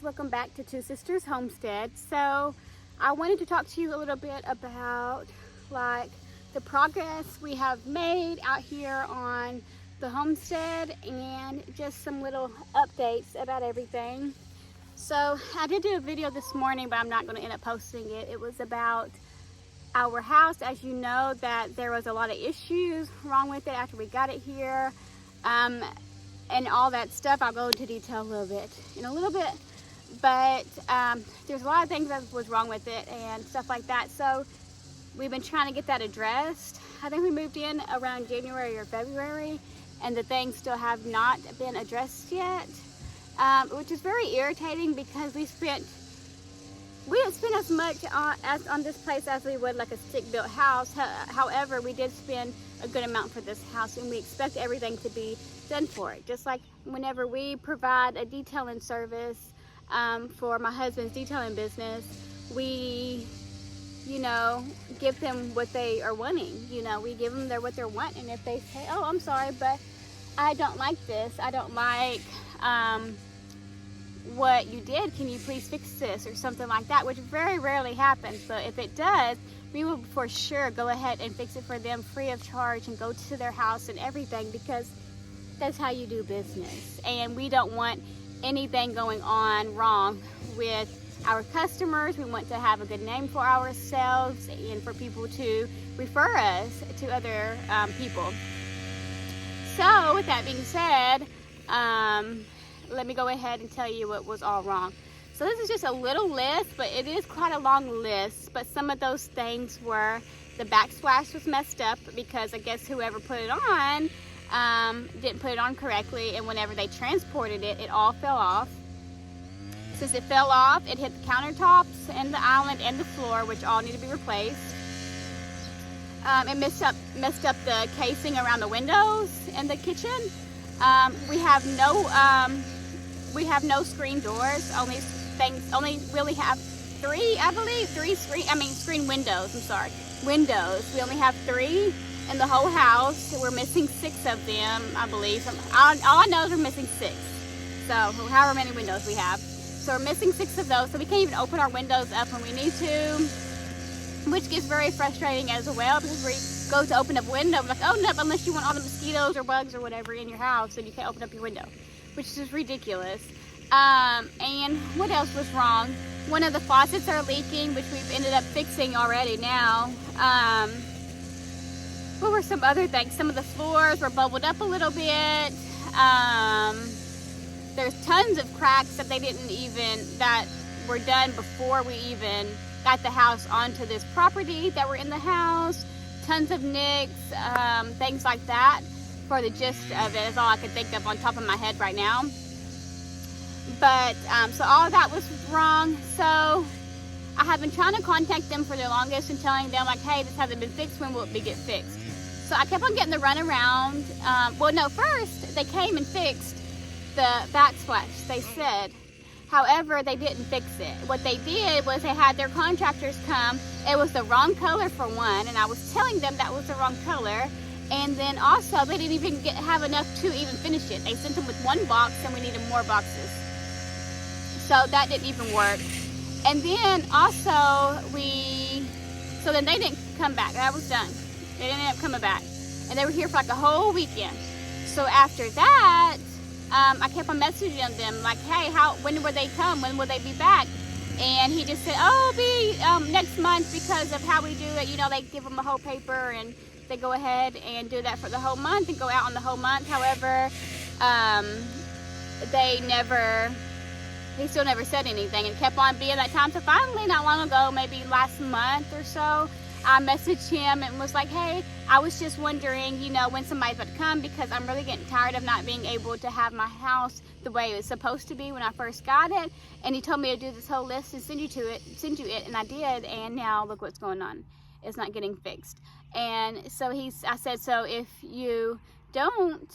welcome back to Two Sisters Homestead. So I wanted to talk to you a little bit about like the progress we have made out here on the homestead and just some little updates about everything. So I did do a video this morning, but I'm not going to end up posting it. It was about our house. As you know, that there was a lot of issues wrong with it after we got it here, and all that stuff. I'll go into detail in a little bit, but there's a lot of things that was wrong with it and stuff like that. So we've been trying to get that addressed. I think we moved in around January or February, and the things still have not been addressed yet, which is very irritating because we didn't spend as much on this place as we would like a stick-built house. However, we did spend a good amount for this house, and we expect everything to be done for it. Just like whenever we provide a detailing service for my husband's detailing business, we, give them what they are wanting. We give them what they're wanting. And if they say, "Oh, I'm sorry, but I don't like this. I don't like what you did. Can you please fix this?" or something like that, which very rarely happens. But if it does, we will for sure go ahead and fix it for them free of charge and go to their house and everything, because that's how you do business. And we don't want anything going on wrong with our customers. We want to have a good name for ourselves and for people to refer us to other people. So with that being said, let me go ahead and tell you what was all wrong. So this is just a little list, but it is quite a long list. But some of those things were the backsplash was messed up because I guess whoever put it on didn't put it on correctly, and whenever they transported it, it all fell off. Since it fell off, it hit the countertops and the island and the floor, which all need to be replaced. It messed up the casing around the windows in the kitchen. We have no screen doors. Only really have screen windows. I'm sorry, windows. We only have 3 in the whole house. We're missing 6 of them, I believe. All I know is we're missing 6. So however many windows we have. So we're missing 6 of those. So we can't even open our windows up when we need to, which gets very frustrating as well, because we go to open up a window, we're like, oh no, unless you want all the mosquitoes or bugs or whatever in your house, then you can't open up your window, which is just ridiculous. And what else was wrong? One of the faucets are leaking, which we've ended up fixing already now. What were some other things? Some of the floors were bubbled up a little bit. There's tons of cracks that that were done before we even got the house onto this property that were in the house. Tons of nicks, things like that. For the gist of it is all I can think of on top of my head right now. But so all of that was wrong. So I have been trying to contact them for the longest and telling them like, hey, this hasn't been fixed. When will it get fixed? So I kept on getting the runaround. First they came and fixed the backsplash, they said. However, they didn't fix it. What they did was they had their contractors come. It was the wrong color for one, and I was telling them that was the wrong color. And then also, they didn't even have enough to even finish it. They sent them with 1 box, and we needed more boxes. So that didn't even work. And then also, so then they didn't come back. That was done. They didn't end up coming back. And they were here for like a whole weekend. So after that, I kept on messaging them like, hey, when will they come? When will they be back? And he just said, oh, it'll be next month, because of how we do it. They give them a whole paper and they go ahead and do that for the whole month and go out on the whole month. However, he still never said anything, and kept on being that time. So finally, not long ago, maybe last month or so, I messaged him and was like, hey, I was just wondering, when somebody's about to come, because I'm really getting tired of not being able to have my house the way it was supposed to be when I first got it. And he told me to do this whole list and send you it, and I did, and now look what's going on. It's not getting fixed. And so I said, so if you don't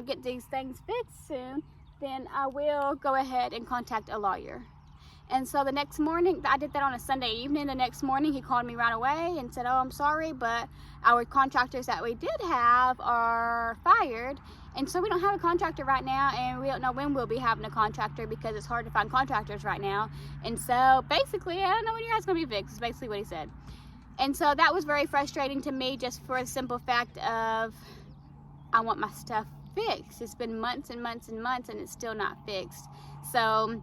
get these things fixed soon, then I will go ahead and contact a lawyer. And so the next morning, I did that on a Sunday evening. The next morning, he called me right away and said, oh, I'm sorry, but our contractors that we did have are fired. retired, and so we don't have a contractor right now, and we don't know when we'll be having a contractor because it's hard to find contractors right now. And so basically, I don't know when your house is going to be fixed, is basically what he said. And so that was very frustrating to me, just for the simple fact of I want my stuff fixed. It's been months and months and months, and it's still not fixed. So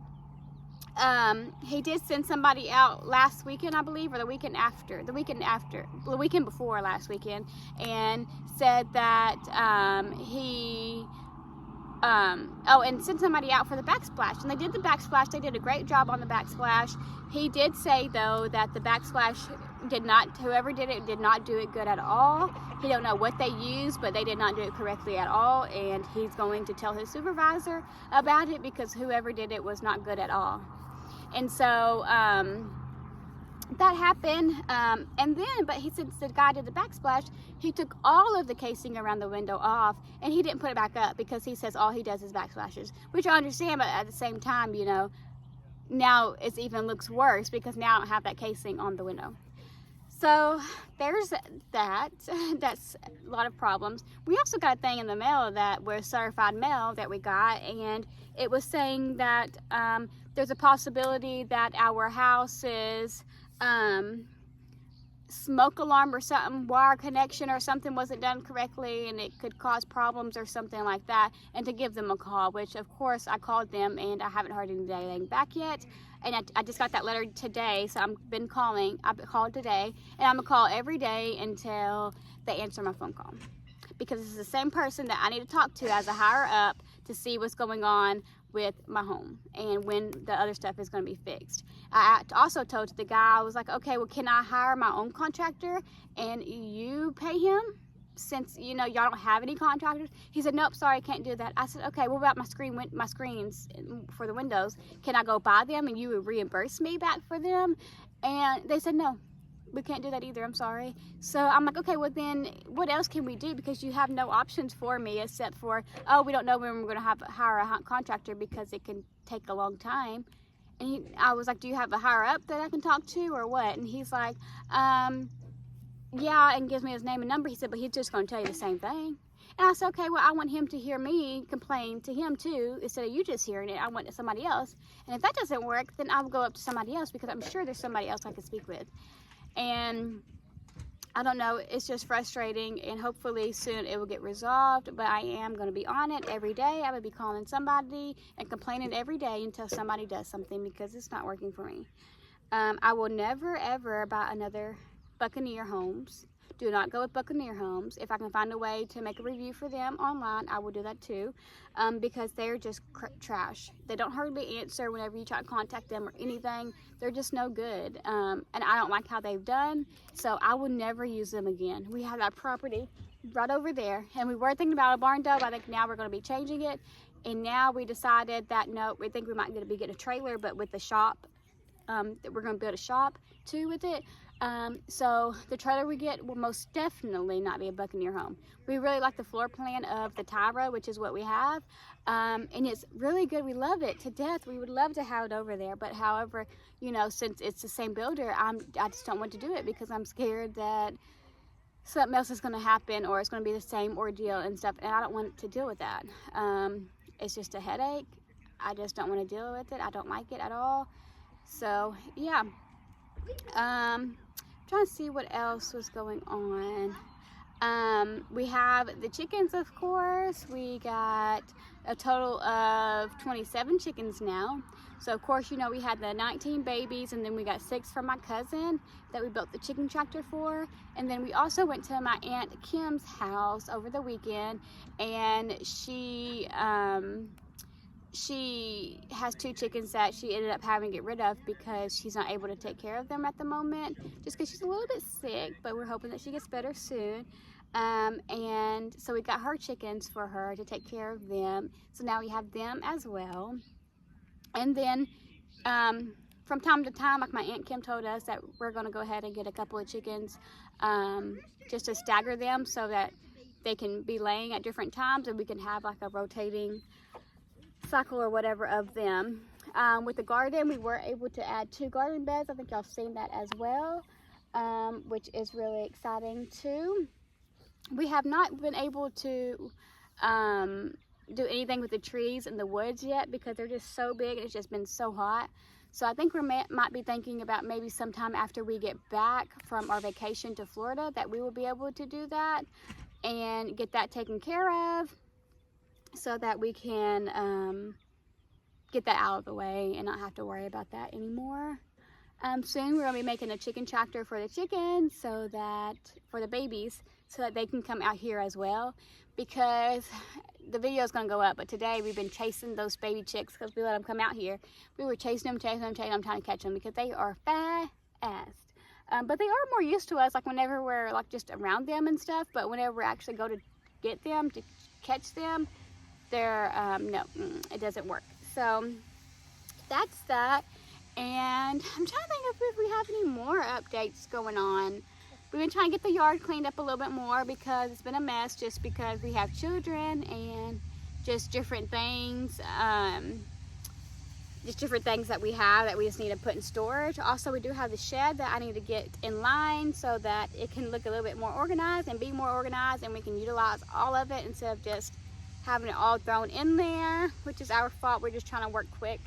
he did send somebody out last weekend, I believe, or the weekend before last weekend, and said that and sent somebody out for the backsplash. And they did the backsplash. They did a great job on the backsplash. He did say, though, that the backsplash whoever did it did not do it good at all. He don't know what they used, but they did not do it correctly at all, and he's going to tell his supervisor about it because whoever did it was not good at all. And so that happened, but he said the guy did the backsplash. He took all of the casing around the window off, and he didn't put it back up because he says all he does is backsplashes, which I understand, but at the same time, you know, now it even looks worse because now I don't have that casing on the window. So there's that. That's a lot of problems. We also got a thing in the mail that was certified mail that we got, and it was saying that there's a possibility that our house's smoke alarm or something, wire connection or something wasn't done correctly, and it could cause problems or something like that, and to give them a call, which of course I called them, and I haven't heard anything back yet. And I just got that letter today, so I've called today, and I'm gonna call every day until they answer my phone call, because it's the same person that I need to talk to as a higher up to see what's going on with my home and when the other stuff is going to be fixed. I also told the guy, I was like, okay, well, can I hire my own contractor and you pay him, since you know y'all don't have any contractors? He said, nope, sorry, I can't do that. I said, okay, what about my screens for the windows? Can I go buy them and you would reimburse me back for them? And they said, no, we can't do that either, I'm sorry. So I'm like, okay, well then what else can we do? Because you have no options for me except for, oh, we don't know when we're going to hire a contractor because it can take a long time. And I was like, do you have a higher up that I can talk to or what? And he's like, yeah, and gives me his name and number. He said, but he's just going to tell you the same thing. And I said, okay, well, I want him to hear me complain to him too, instead of you just hearing it. I want somebody else. And if that doesn't work, then I'll go up to somebody else, because I'm sure there's somebody else I can speak with. And I don't know, it's just frustrating, and hopefully soon it will get resolved, but I am going to be on it every day. I'm going to be calling somebody and complaining every day until somebody does something, because it's not working for me. I will never ever buy another Buccaneer Homes. Do not go with Buccaneer Homes. If I can find a way to make a review for them online, I will do that too, because they're just trash. They don't hardly answer whenever you try to contact them or anything. They're just no good, and I don't like how they've done, so I will never use them again. We have that property right over there, and we were thinking about a barn dove. I think now we're going to be changing it, and now we decided that no, we think we might be getting a trailer, but with the shop, that we're going to build a shop too with it. So the trailer we get will most definitely not be a Buccaneer home. We really like the floor plan of the Tyra, which is what we have, and it's really good. We love it to death. We would love to have it over there, but however, you know, since it's the same builder, I just don't want to do it, because I'm scared that something else is going to happen, or it's going to be the same ordeal and stuff, and I don't want to deal with that. It's just a headache. I just don't want to deal with it. I don't like it at all. So yeah, trying to see what else was going on. We have the chickens, of course. We got a total of 27 chickens now. So of course, you know, we had the 19 babies, and then we got 6 from my cousin that we built the chicken tractor for. And then we also went to my Aunt Kim's house over the weekend, and she has 2 chickens that she ended up having to get rid of because she's not able to take care of them at the moment, just because she's a little bit sick, but we're hoping that she gets better soon. And so we got her chickens for her to take care of them, so now we have them as well. And then from time to time, like my Aunt Kim told us, that we're going to go ahead and get a couple of chickens just to stagger them so that they can be laying at different times, and we can have like a rotating cycle or whatever of them. With the garden, we were able to add 2 garden beds. I think y'all seen that as well, which is really exciting too. We have not been able to do anything with the trees and the woods yet because they're just so big and it's just been so hot. So I think we might be thinking about maybe sometime after we get back from our vacation to Florida that we will be able to do that and get that taken care of so that we can get that out of the way and not have to worry about that anymore. Soon we're going to be making a chicken tractor for the chickens, so that for the babies, so that they can come out here as well, because the video is going to go up, but today we've been chasing those baby chicks because we let them come out here. We were chasing them, trying to catch them because they are fast. But they are more used to us, like whenever we're like just around them and stuff, but whenever we actually go to get them, to catch them, they're, no, it doesn't work. So that's that. And I'm trying to think if we have any more updates going on. We've been trying to get the yard cleaned up a little bit more because it's been a mess, just because we have children and just different things. Just different things that we have that we just need to put in storage. Also, we do have the shed that I need to get in line so that it can look a little bit more organized and be more organized, and we can utilize all of it instead of just having it all thrown in there, which is our fault. We're just trying to work quick.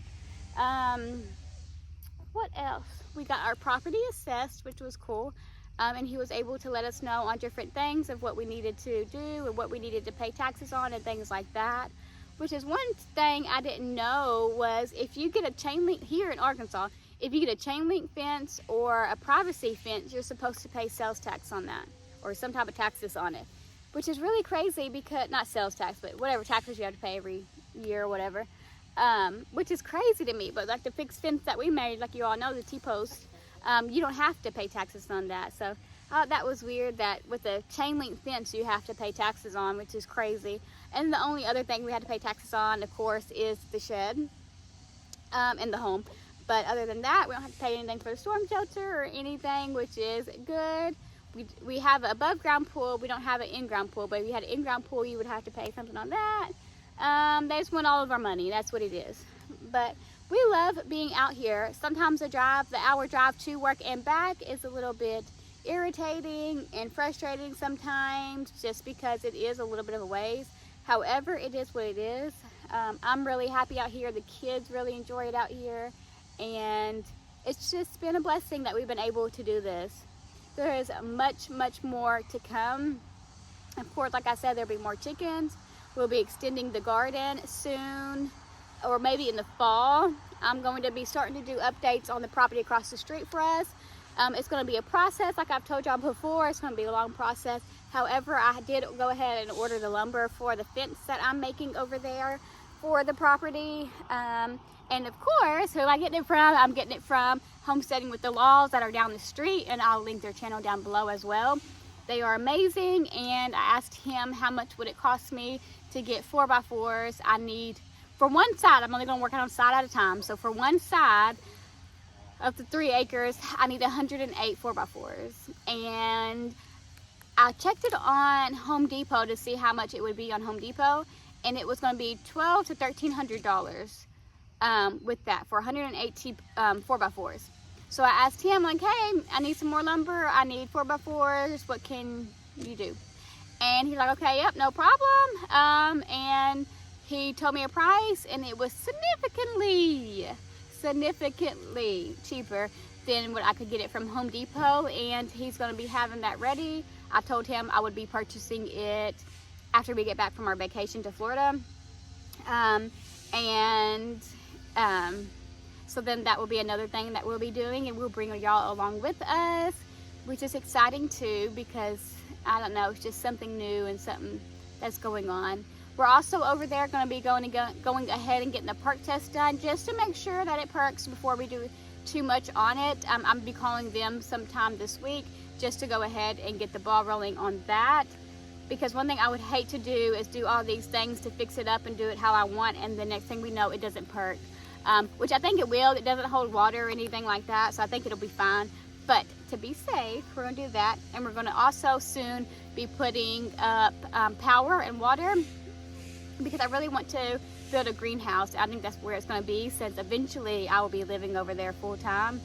What else? We got our property assessed, which was cool. And he was able to let us know on different things of what we needed to do and what we needed to pay taxes on and things like that. Which is one thing I didn't know was if you get a chain link here in Arkansas, if you get a chain link fence or a privacy fence, you're supposed to pay sales tax on that or some type of taxes on it. Which is really crazy because, not sales tax, but whatever taxes you have to pay every year or whatever. Which is crazy to me, but like the fixed fence that we made, like you all know, the T-post, you don't have to pay taxes on that. So that was weird that with a chain link fence you have to pay taxes on, which is crazy. And the only other thing we had to pay taxes on, of course, is the shed and the home. But other than that, we don't have to pay anything for the storm shelter or anything, which is good. We have an above ground pool. We don't have an in-ground pool, but if you had an in-ground pool, you would have to pay something on that. They just want all of our money. That's what it is. But we love being out here. Sometimes the hour drive to work and back is a little bit irritating and frustrating sometimes, just because it is a little bit of a ways. However, it is what it is. I'm really happy out here. The kids really enjoy it out here. And it's just been a blessing that we've been able to do this. There is much, much more to come. Of course, like I said, there'll be more chickens. We'll be extending the garden soon, or maybe in the fall. I'm going to be starting to do updates on the property across the street for us. It's going to be a process, like I've told y'all before. It's going to be a long process. However, I did go ahead and order the lumber for the fence that I'm making over there for the property. And of course, who am I getting it from? I'm getting it from Homesteading with the Laws that are down the street, and I'll link their channel down below as well. They are amazing, and I asked him how much would it cost me to get 4x4s. I need, for one side, I'm only going to work on a side at a time. So for one side of the 3 acres, I need 108 4x4s. And I checked it on Home Depot to see how much it would be on Home Depot, and it was going to be $1,200 to $1,300 with that for 180 4x4s. So I asked him, like, hey, I need some more lumber. I need 4x4s. What can you do? And he's like, okay, yep, no problem. And he told me a price, and it was significantly cheaper than what I could get it from Home Depot. And he's going to be having that ready. I told him I would be purchasing it after we get back from our vacation to Florida. So then that will be another thing that we'll be doing, and we'll bring y'all along with us, which is exciting too, because I don't know, it's just something new and something that's going on. We're also over there going to be going ahead and getting the perk test done, just to make sure that it perks before we do too much on it. I'm going to be calling them sometime this week just to go ahead and get the ball rolling on that. Because one thing I would hate to do is do all these things to fix it up and do it how I want, and the next thing we know, it doesn't perk. Which I think it will. It doesn't hold water or anything like that, so I think it'll be fine. But to be safe, we're going to do that. And we're going to also soon be putting up power and water, because I really want to build a greenhouse. I think that's where it's going to be, since eventually I will be living over there full time.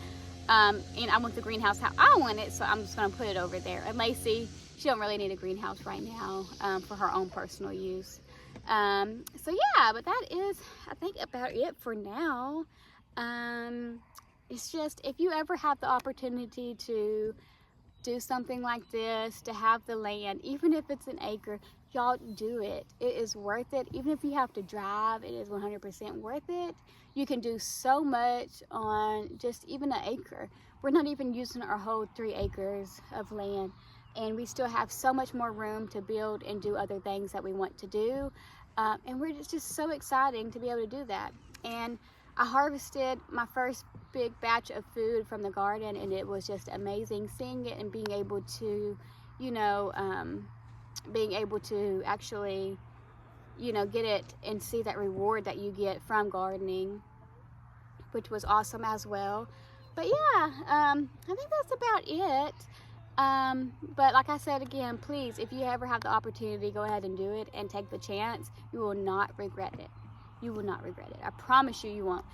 And I want the greenhouse how I want it, so I'm just going to put it over there. And Laci, she don't really need a greenhouse right now for her own personal use. So yeah, but that is, I think, about it for now. It's just, if you ever have the opportunity to do something like this, to have the land, even if it's an acre, y'all do it. It is worth it. Even if you have to drive, it is 100% worth it. You can do so much on just even an acre. We're not even using our whole 3 acres of land, and we still have so much more room to build and do other things that we want to do. And we're just so exciting to be able to do that. And I harvested my first big batch of food from the garden, and it was just amazing seeing it and being able to, you know, being able to actually, you know, get it and see that reward that you get from gardening, which was awesome as well. But yeah, I think that's about it. But like I said again, please, if you ever have the opportunity, go ahead and do it and take the chance. You will not regret it. You will not regret it. I promise you, you won't.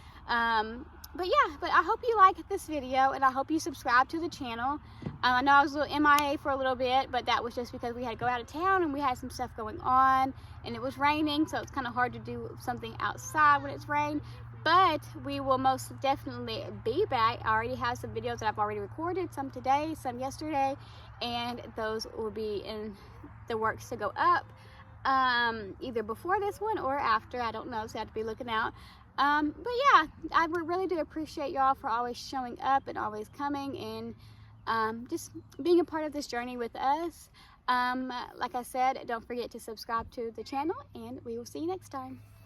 But yeah, but I hope you like this video, and I hope you subscribe to the channel. I know I was a little MIA for a little bit, but that was just because we had to go out of town and we had some stuff going on, and it was raining, so it's kind of hard to do something outside when it's rained. But we will most definitely be back. I already have some videos that I've already recorded, some today, some yesterday, and those will be in the works to go up. Either before this one or after, I don't know, so I have to be looking out. But yeah, I really do appreciate y'all for always showing up and always coming and just being a part of this journey with us. Like I said, don't forget to subscribe to the channel, and we will see you next time.